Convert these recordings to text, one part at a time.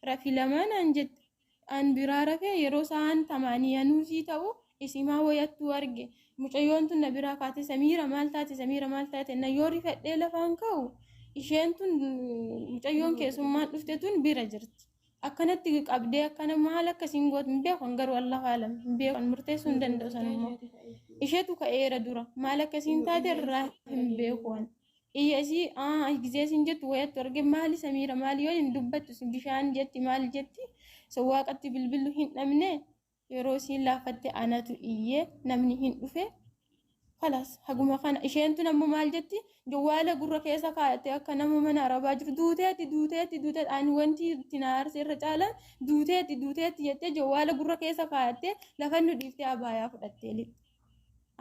rafi lamaan anjet an biraa rafee yeroo sa'aan 8 nuusii ta'u isimaa wayattuu arge mucayyoon tun na biraa kaate Samiira maal taate na yoo rifadhee lafaan ka'u isheen tun mucayyoon keessummaan dhufte tun bira jirti akkanatti qabdee akkana maal akkasiin goot hin beekan garuu Allah alam hin beekan murteessuu hin danda'u sanummoo isheetu ka'eera dura maal akkasiin taate irraa hin beekan iyyaasii gizee siin jettu wayattu arge maali Samiira maali yoo hin dubbattu bishaan jetti maal jetti sawwaaqatti bilbilu hin dhabne yeroo siin laafatte anatu iyyee namni hin dhufe خلاص haguma kana isheen tun ammoo maal jetti jawwaala gurra keessa kaa'atte akka nama mana arabaa jiru duuteetti ani wanti tinaarse irra caalan duuteetti jettee jawwaala gurra keessa kaa'atte lafa nu dhiiftee abaayaa fudhattee lixxe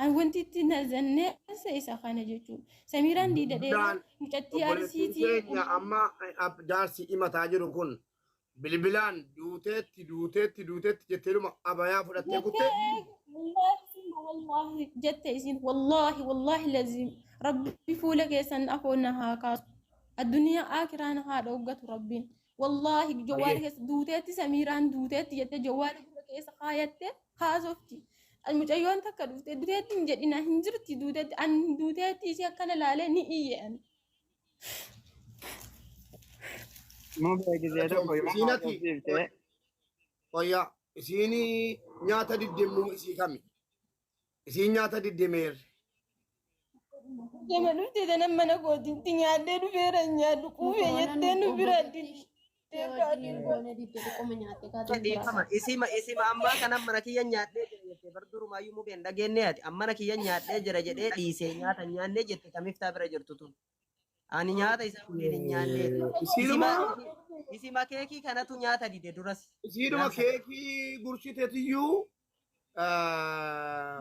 an wanti itti nazannee isa kana jechuudha Samiiraan diidadheera mucattii arsiitii amma jaarsi himataa jiru kun bilbilaan duuteetti jetteedhuma abaayaa fudhattee kutte والله جت يسين والله لازم ربي فولك يسن أخونا كاس الدنيا آخران هذا وقت ربين والله جوالك دوتات سميران دوتات جت جوالك كيس خايت خازفتي المجيون تكدوت دوتات من جدنا هنجرتي دوتات أن دوتات يسيا كان لالني إيان مو بيجي ويا سيني نياتا دي دمو سي كامي isiin nyaata diddimeer Jama dhufte tanan mana kootitti nyaadhee dhufeera nyaadhu quufee jettee nu bira isima ammaa kanan mana kiyya nyaadhee jira jettee bardurumaayyuu mubeen dhageenye ati ammana kiyya nyaadhee jira jedhee dhiisee nyaata nyaannee jette kamiftaa bira jirtu tun ani nyaata isa mubeen hin nyaannee isima keekii kanatu nyaata dide duras isiiduma keekii gursiteetiyyuu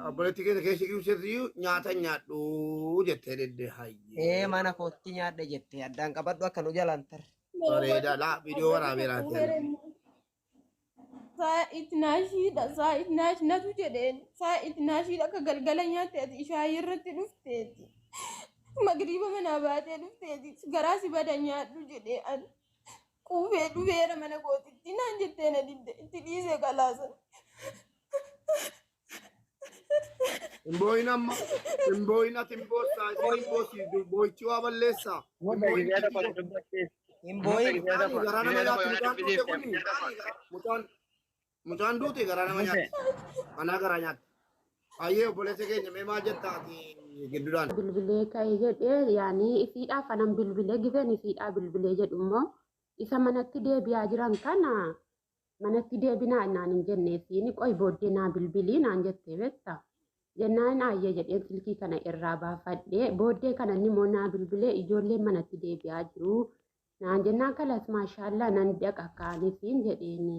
obboleetti keessa gursiteetiyyuu nyaata nyaadhu jettee dedde hayyee mana kootti nyaadhe jette addaan qabadhu akka nu jalaan tar bareeda laa viidiyoo waraabeeraati Sa'id naash natu jedheen Sa'id naashii akka galgala nyaatte ati ishaayii irratti dhufteeti magriiba mana baatee dhufteeti garaa si bada nyaadhu jedhee an quufee dhufeera mana kootitti naan jettee na didde itti dhiisee galaasan Imboinamma imboina timbosa imbosi boichi wa ballessa mucaan duuti garana manyaati ana garanyatti ayyee obboleessa keenya mee maal jettaati gidduudhaan bilbilee ka'ee jedhee yaani isiidhaaf anan bilbilee gifeen isiidhaa bilbilee jedhummoo isa manatti deebi'aa jiran kana manatti deebinaa naan hin jenneesiin qoy booddee naa bilbilii naan jettee beektaa jennaan ayyee jedheen silkii kana irraa baafadhee booddee kana immoo naa bilbilee ijoolleen manatti deebi'aa jiru naan jennaan kalas maashaallah nan dhaqa kaanisiin jedheeni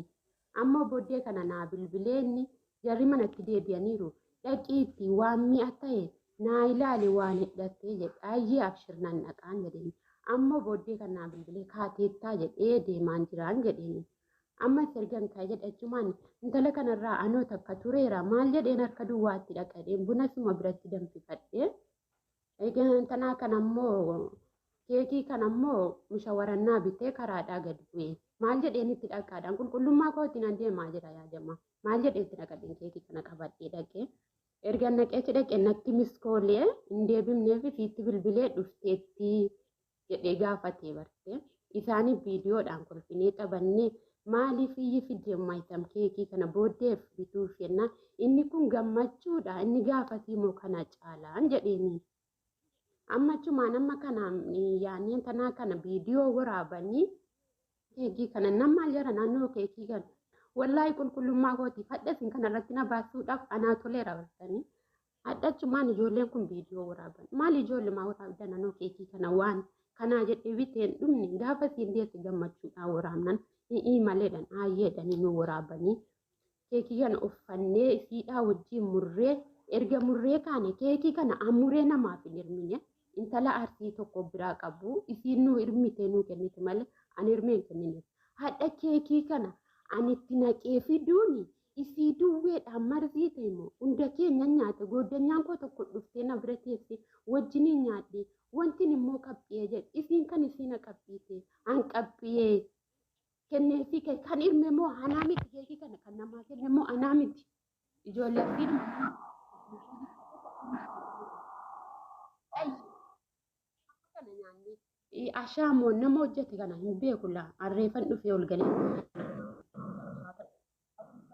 ammoo booddee kana naa bilbilee inni jarri manatti deebi'aniiru dhaqiitti waan mi'a ta'e naa ilaali waan hidhattee jedhe ayyee abshirnan dhaqaan jedheeni ammoo booddee kan naa bilbilee kaateettaa jedhee deemaan jiraan jedheeni amma sergan ka'ee jedhachumaan intala kanarraa anoo takka tureera maal jedheen harka duwwaatti dhaqadheen buna suma biratti danfifadhee eegan tanaa kanammoo keekii kanammoo mushawarannaa bitee karaadhaa gad bu'e maal jedheen itti dhaqaadhaan qulqullummaa kootiin an deemaa jira yaadama maal jedheen itti dhaqadheen keekii kana qabadhee dhaqee erga naqeechi dhaqee natti miskoolee hin deebifneef fiitti bilbilee dhufteetti jedhee gaafatee bartee isaanii viidiyoodhaan kolfinee qabannee maaliif iyyi fidee maayitam keekii kana booddeef bituuf jenna inni kun gammachuudha inni gaafatii moo kana caalaan jedheeni ammachumaan amma kana yaaniin tanaa kana viidiyoo waraabanii keekii kana nama jara naannoo keekii kana wallaahi qulqullummaa kootiif hadhasin kana irratti na baasuudhaaf anaa toleera bartanii hadhachumaan ijoolleen kun viidiyoo waraaban maal ijoollee maa waraabdan naannoo keekii kana waan kanaa jedhee biteen dhumne gaafa siin deessi gammachuudhaan waraabnan maledhan ayyeedhanii nu waraabanii keekii kana uffannee isiidhaa wajjiin murree erga murree kaane keekii kana amuree namaaf hin hirmine intala arsii tokko biraa qabu isiin nu hirmite nu kennite malee ani hirmeen kennine hadha keekii kana anitti naqee fiduuni isii duwweedhaan marzii ta'immoo hunda keenya nyaate gooddanyaan koo tokko dhuftee na bira teesse wajjiniin nyaadhe wantin immoo qabbiyee jedhe isiin kan isiina qabbiite an qabbiyee kenneefii kan ilme moo anaa miti keekii kana kan namaa kenne moo anaa miti ijoollee fi kana nyaannee ashaamoo nama hojjete kana hin beeku laa arreeffan dhufee ol galee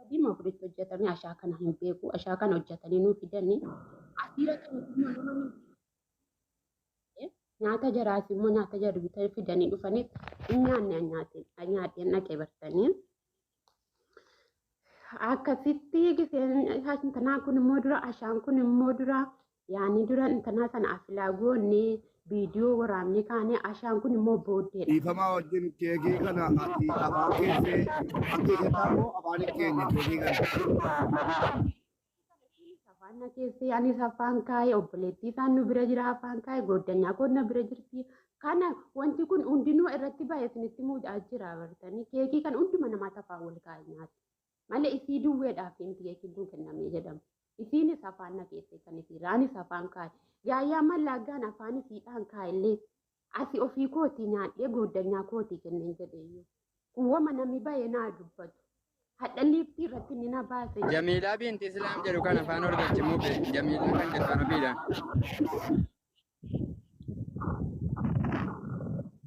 diima furitti hojjetame ashaa kana hin beeku ashaa kana hojjetanii nuu fidanii asiira kana nyaata jaraas immoo nyaata jarbitan fidanii dhufanii hin nyaanne nyaateen dhaqee bartanii akkasitti giseen intanaa kun immoo dura ashaan kun immoo dura yaani dura intanaa sana afilaa goonne viidiyoo waraabne kaane ashaan kun immoo booddeedha. Dhiifamaa wajjin keekii kana ati afaan keessee akka jedhamu afaan keenya keekii kana. Afaan keessee anis afaan kaayee obboleettii isaan nu bira jira afaan kaayee goddanyaa koonna bira jirti. Kana wanti kun hundinuu irratti baay'ee isinitti muudhaa jira bartanii keekii kan hunduma namaa afaan wal kaayee nyaata. Malee isii duwweedhaaf miti keekiin kun kennamee jedhama. Isiinis afaan na keessee kan isiiraanis afaan kaayee. Yaayyaa mallaagaan afaan isiidhaan kaayillee asi ofii kootii nyaadhee goddanyaa kootii kenneen jedheeyyuu. Kuwwama namni baay'ee naa dubbatu. Hadhalliiftii irratti ni na baase. Jamiilaa binti Islaam jedhu kan afaan Oromootti muke Jamiilaa kan jedhu Arabiidhaan.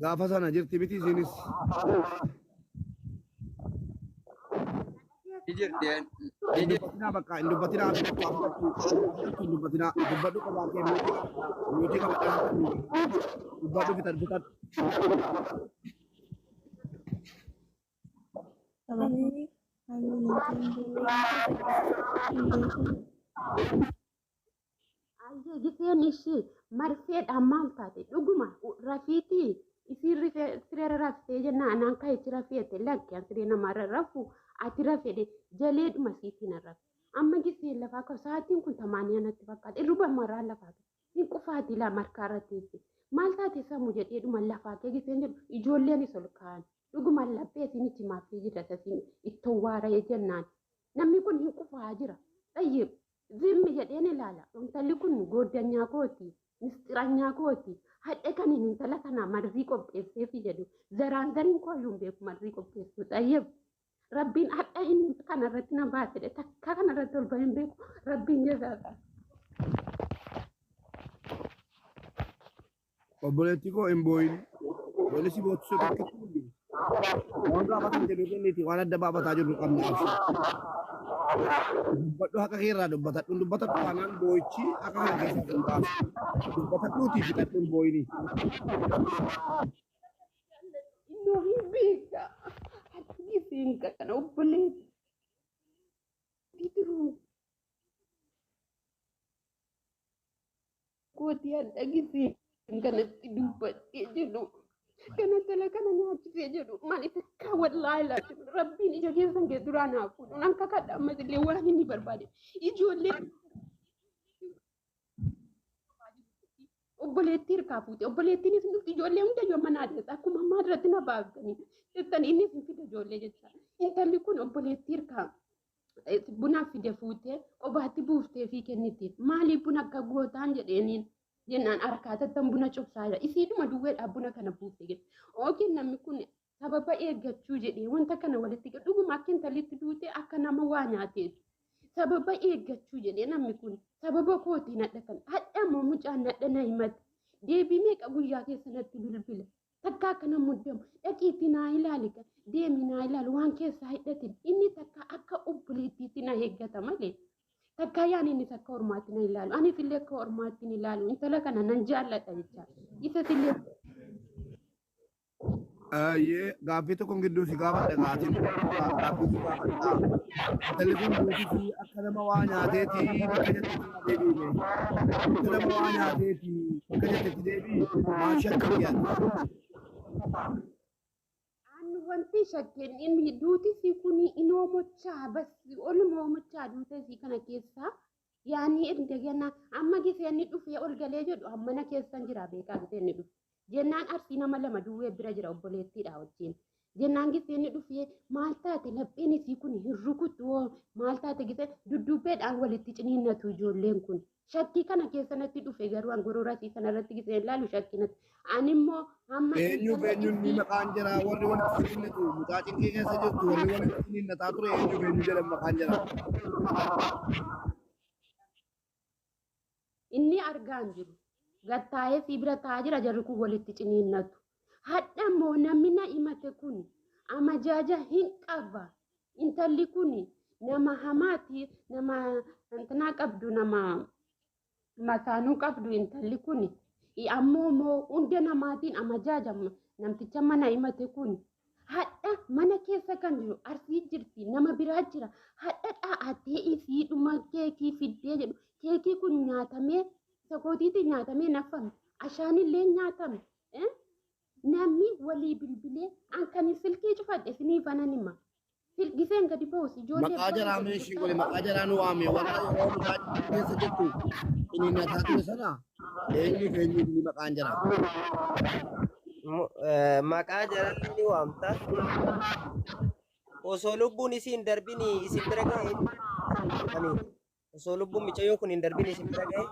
Gaafa sana jirti miti isiinis. Dubbatinaa bakka hin dubbatinaa hin dubbatinaa dubbadhu qabaa kee nuti qabadhaa dubbadhu bitan. Giseen ishee marfeedhaan maal taate dhuguma rafiitii isiin sireera raftee jennaan anaan kaa'ichi rafeete lakkeen siree namarra rafu ati rafeede jaleedhuma siitiin arrafe. Amma giseen lafaa qabu sa'aatiin kun tamaanii anatti fakkaata irruba marraa lafaa hin qufaati laa markaa irratti maal taate sammuu jedheedhuma lafaa kee giseen jedhu ijoolleenis ol kaa'an dhuguma laphee isinichi maaffii jira sasiin ittoo waara'ee jennaan namni kun hin qufaa jira xayyib. Zimmi jedheen ilaala. Intalli kun goddanyaa kooti, mistiranyaa kooti. Hadhe kan intala kana marrii qopheesseefi jedhu. Zaraan zariin kooyyuu beeku marrii qopheessu. Xayyib. Rabbiin hadha inni kanarratti na baasedhe. Takka kanarratti ol baheen beeku. Rabbiin jazaadha. Obboleettii koo hin booyin. Wali si bootsisuu tokkitti hundi. Waan gaafatan jedhu kenniiti waan adda baafataa jirru qabna. Dubbadhu akka keerraa dubbatadhu dubbatadhu kanaan boo'ichi akka kana keessaa kan baasu dubbatadhuutii fixadhuun boo'ini. Innoo hin beeka. Haddii seenqa kana obboleetti. Bidiruu. Kooti hadha gisee kanatti dubbadhee jedhu. Kana tala kana nyaachisee jedhu maaliif akka wallaahi laatu rabbiin ija keessan kee duraa naa fuudhuun akka kadha ammas illee waan inni barbaade ijoollee obboleettii hirkaa fuute obboleettiinis nuti ijoollee hunda yoo manaa deessa akkuma ammaa irratti na baasanii jettanii innis hin fide ijoollee jecha intalli kun obboleettii hirkaa buna fide fuutee qobaatti buuftee fi kennitiif maaliif buna akka gootaan jedheeniin. Jennaan harkaatattan buna cobsaadha. Isiidhuma duwweedhaaf buna kana buufte jedhe. Ookiin namni kun sababa eeggachuu jedhee wanta kana walitti dhuguma akka intallitti duute akka nama waa nyaateetu. Sababa eeggachuu jedhee namni kun sababa kootiin hadha kana. Hadha moo mucaan hadha na himate. Deebii meeqa guyyaa keessa natti bilbila. Takka akkana muddamu. Dhaqiitti naa ilaali kan. Deemi naa ilaali waan keessaa hidhatin. Inni takka akka obboleettiitti na eeggata malee. Takka yaan inni takka ormaatti na ilaalu. Anis illee akka ormaatti na ilaalu. Intala kana nan jaalladha jecha. Isas illee. Yee gaaffii tokko gidduu si gaafadha gaatiin gaaffii si gaafadha. Intalli kun duuti fi akka nama waa nyaateeti bakka jettetti deebiine. Akka nama waa nyaateeti bakka jettetti deebii maal shakka dhiyaate. Wanti shakkeen inni duuti kun inoomochaa basi olmoomochaa duuti kana keessaa yaani indagana amma giseenni dhufee ol galee jedhu ammana keessan jira beekaa giseenni dhufe jennaan arsii nama lama duwwee bira jira obboleettiidha wajjin jennaan giseen dhufee maal taate lapheen isii kun hin rukutu maal taate gisee dudduubbeedhaan walitti ciniinnatu ijoolleen kun. Shakkii kana keessanatti dhufe garuu angorora isii sanarratti gisee ilaalu shakkinatti. Ani immoo hamma Eenyuun ni maqaan jira warri walitti ciniinnatu mucaa cinqii keessa jirtu warri walitti ciniinnataa ture eenyu jedhan maqaan jira. Inni argaan jiru gattaa'ee si bira taa'aa jira jarri kun walitti ciniinnatu. Hadha immoo namni na himate kun amajaaja hin qaba. Intalli kun nama hamaati nama antanaa qabdu nama masaanuu qabdu intalli kun ammoo moo hunda namaatiin amajaaja namticha mana himate kun. Hadha mana keessa kan jiru arsii jirti nama biraa jira. Hadha dhaa'atee isii dhuma keekii fiddee jedhu. Keekii kun nyaatamee sakootiitti nyaatamee nafame ashaanillee nyaatame namni walii bilbilee ankani silkii cufadhe isinii fanan hima giseen gadi ba'us ijoollee Maqaa jaraa meeshii godhe maqaa jaraa nu waame warra yeroo mucaa keessa jirtu ciniinnataa ture sana eenyu ni maqaan jaraa. Maqaa jaralli ni waamta. Osoo lubbuun isii hin darbini isin bira ga'e. Osoo lubbuun mucayyoo kun hin darbini isin bira ga'e.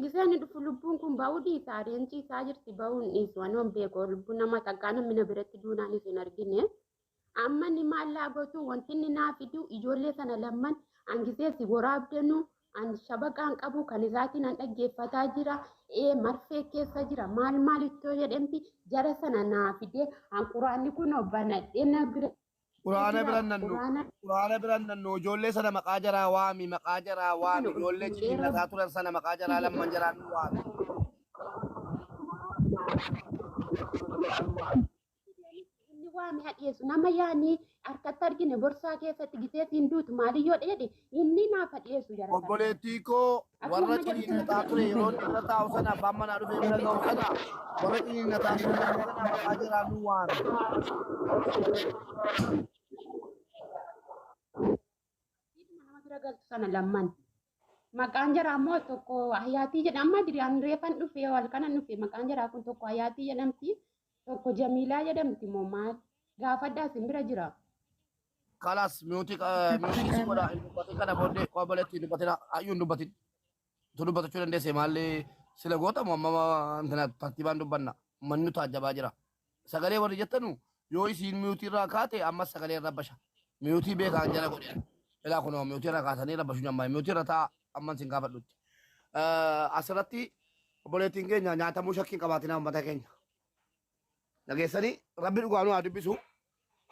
Giseen dhufu lubbuun kun ba'uu dhiisa adeemsi isaa jirti ba'uun dhiisu waan hin beeku lubbuun nama takkaa namni na biratti duunaan isin argine. Amma ni maallaa gootu wanti inni naa fidu ijoollee sana lamman hangisee si waraabdanu an shabaqaan qabu kan isaatiin an dhaggeeffataa jira marfee keessa jira maal ittoo jedhamti jara sana naa fidee hanquraanni kun obbanadhee na bira. Quraana biran nannu ijoollee sana maqaa jaraa waami ijoollee ciniinnataa turan sana maqaa jaraa lamman jaraa nu waami. Inni waami hadheessu nama yaanii harkatti argine borsaa keessatti gisee siin duutu maaliyyoo dheedhe inni naaf hadheessu jara. Obboleettii koo warra ciniinnataa ture yeroo irra taa'u sana abbaan manaa dhufee bira ga'u sana warra ciniinnataa ture sana maqaa jaraa nu waami. Galtu sana lamman maqaan jaraa immoo tokko hayaatii jedhama diriyaan reefan dhufe wal kana dhufe maqaan jaraa kun tokko hayaatii jedhamti tokko jamiilaa jedhamti moo maal gaafadhaa isin bira jira. Kalas miutii si godha dubbate kana booddee obboleettii dubbatina hayyuun dubbatin tu dubbatachuu dandeesse maalli sila goota moo amma tartiibaan dubbanna manni taajjabaa jira sagalee warri jettanu yoo isiin miutii irraa kaate ammas sagalee irra basha miutii beekaan jala godhe. Ila kuno miutii irra kaasanii rabbashu jammaa miutii irra taa amman sin gaafadhutti. Asirratti obboleettiin keenya nyaatamuu shakkiin qabaatinaa uummata keenya. Dhageessanii rabbi dhugaanuu haa dubbisu.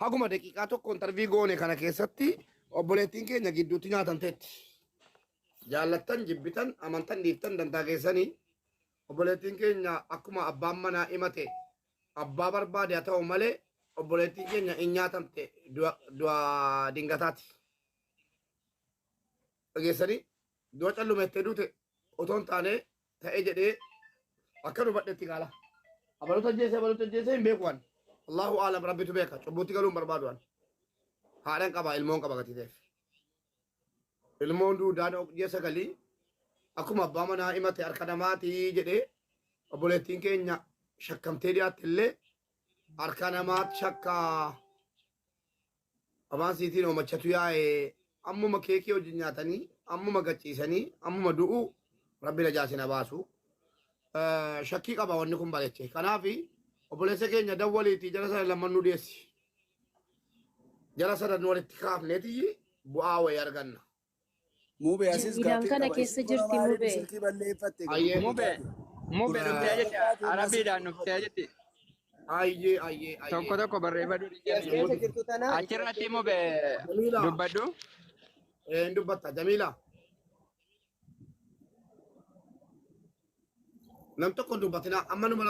Haguma daqiiqaa tokko intarvii goone kana keessatti obboleettiin keenya gidduutti nyaatamteetti. Jaallattan jibbitan amantan dhiiftan dantaa keessanii obboleettiin keenya akkuma abbaan manaa himate abbaa barbaade haa ta'u malee obboleettiin keenya hin nyaatamte du'a dingataati. Dhageessanii du'a callumettee duute otoo hin taane ta'ee jedhee akka dubadhetti gaala. Abaluuta jeesee hin beeku waan. Allahu aalam rabbitu beeka cubbuutti galuun barbaadu waan. Haadhan qaba ilmoon qaba gatii ta'eef. Ilmoon duudaan jeessa galii akkuma abbaa manaa himate harka namaatii jedhee obboleettiin keenya shakkamtee dhiyaatte illee harka namaatti shakkaa abaansiitiin oomachatu yaa'ee ammuma keekii wajjin nyaatanii ammuma gachiisanii ammuma du'u rabbi najaasina baasu shakkii qaba wanni kun bareeche kanaaf obboleessa keenya dawwaliitii jara sana lamman nu dhiyeessi jara sana nu walitti kaafneeti bu'aa wayii arganna. Mube asis Midhaan kana keessa jirti mube. silkii balleeffatte. Mube dhuftee jette arabiidhaan dhuftee jette. Ayyee. Tokko barreeffadhu Keessa jirtu tana. achirratti mube dubbadhu. Hin dubbatta Jamiila. Nam tokko dubbatina amma nama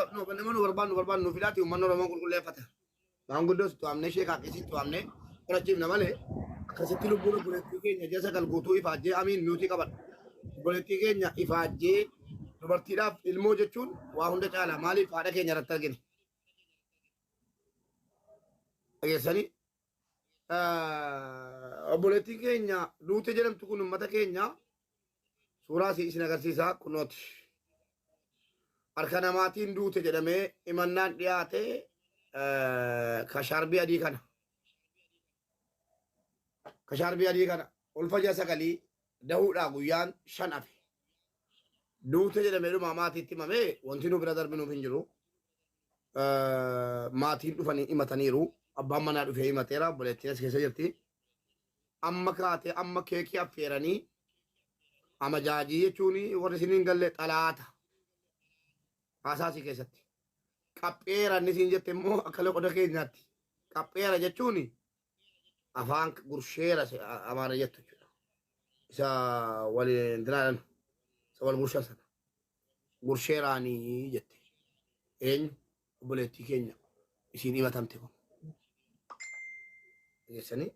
nu barbaannu nu fidaati uummanni Oromoo qulqulleeffata. Maanguddoos itti waamnee sheekaa keessi itti waamnee qorachiifna malee akkasitti lubbuun obboleettii keenya jasa galguutuu ifaajjee amiin miutii qabadha. Obboleettii keenya ifaajjee dubartiidhaaf ilmoo jechuun waa hunda caala maaliif haadha keenya irratti argine. Dhageessanii obboleettiin keenya duute jedhamtu kun uummata keenya suuraa isin agarsiisaa kunooti. harka namaatiin duute jedhamee imannaan dhiyaate kasharbii adii kana. Kasharbii adii kana ulfa jaa sagalii dahuudhaa guyyaan 5 hafe. Duute jedhamee dhuma maatiitti himamee wanti nu bira darbinuuf hin jiru. Maatiin dhufanii himataniiru. Abbaan manaa dhufee himateera. Obboleettiin as keessa jirti. Amma kaatee amma keekii affeeranii amajaajii jechuun warri isin hin galle xalaata. Haasaasii keessatti. Qapheera inni siin jette immoo akka loqoda keenyaatti. Qapheera jechuun afaan gursheera amaara jettu jechuudha. Isa waliin dinaadhaan isa wal gurshan sana. Gursheeraanii jette. Eenyu obboleettii keenya isiin himatamte kun. Geessanii.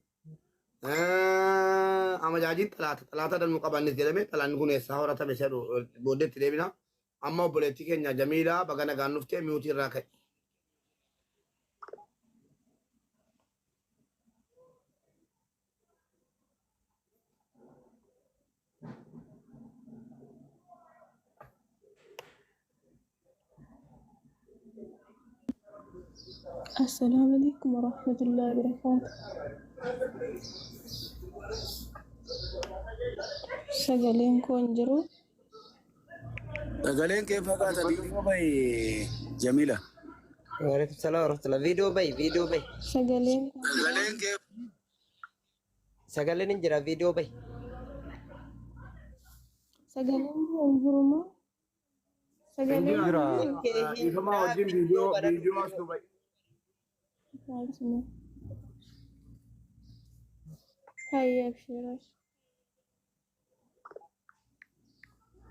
Amajaajiin xalaata danuu qabannis jedhame xalaanni kun eessaa horatame isa booddeetti deebina. Amma obboleettii keenya Jamiilaa baga nagaan dhuftee mi'uutii irraa ka'e. السلام عليكم ورحمة الله وبركاته. سجلين كونجرو. Sagaleen kee fakkaata biiroo bahi Jamila. Waalaikum salaam warahmatullahi. Video bay. سجلين Sagaleen kee Sagaleen hin jira video bay. سجلين كونجرو ما. سجلين Ifamaa wajjin viidiyoo as nu ba'i. كونجرو. هيا بشيرش.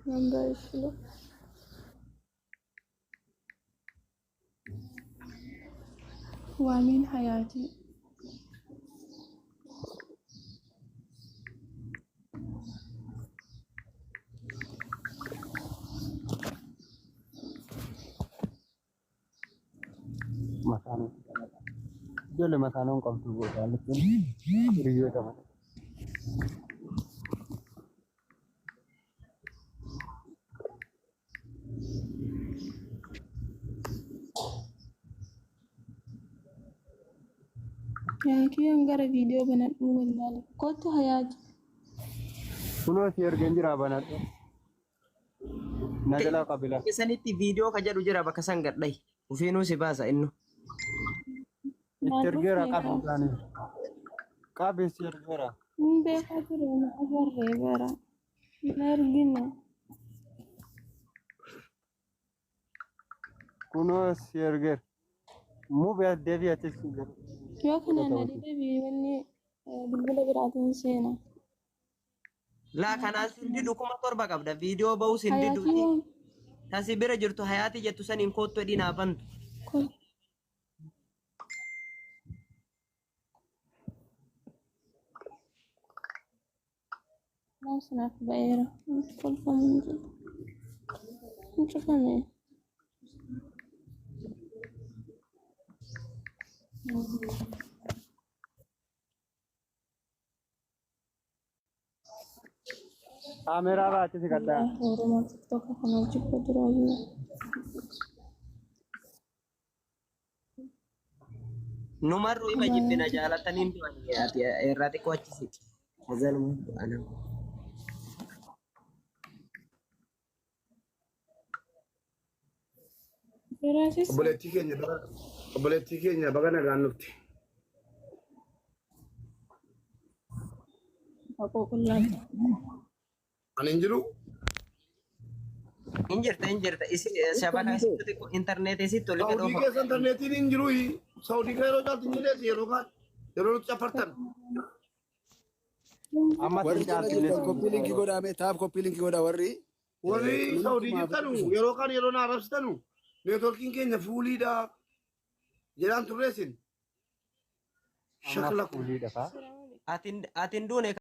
نمبر شلو. ومن حياتي. Makanan. Ijoollee makaanaan qabdu goota lukkuun hiriyoota mata. Kiyoon gara viidiyoo banadhuu wallaale. Kottu hayaati. Kunoo si ergeen jira banadhu. Nagalaa qabila. Keessanitti video ka jedhu jira bakka san gadhai. Ufiinuu si baasa innu. Itti ergeera qabu isaanii. Qabees si ergeera. Hin beekaa ture na agarree bara. Hin argina. Kunoo si ergeera. Muubee deebii ati si jira. Yoo kanaan adii wanni bilbila biraatiin seena. Laa kanaas hindi dhukuma torba qabda. Video bahus hindi duuti. Hayaatii Tasi bira jirtu hayaati jettu saniin koottu edhiin haafantu. kun. Maal sanaaf ba'eera. Kolfamu hin jiru. Hin cufame. Kaameraa baate si gaddaa. Oromoo tiktoka kana jibba duraayyuu. Numarru ima jibbina jaalataniin du'anii ati irraa xiqqoo achisiiti. Hazaluma du'anam. Biraasis Obboleettii keenya baga nagaan dhufte. haqoo qullaata. Ani hin jiru. Injirta. Isi shabaka isitti internet isitti oli Saudii gadoo. keessa intarneetiin hin jiru. Saudii keessa yeroo caalti hin jireessi yeroo nuti cafartan. Amma warri si jala caalti jirtan koppii linkii godhame taaf koppii linkii godha warri. Warri Saudii jirtanu yeroo kaan yeroo na arrabsitanu neetworkiin keenya fuuliidha jedhaan turreessin. Shakla kun. fuulii dhafaa. Atin duune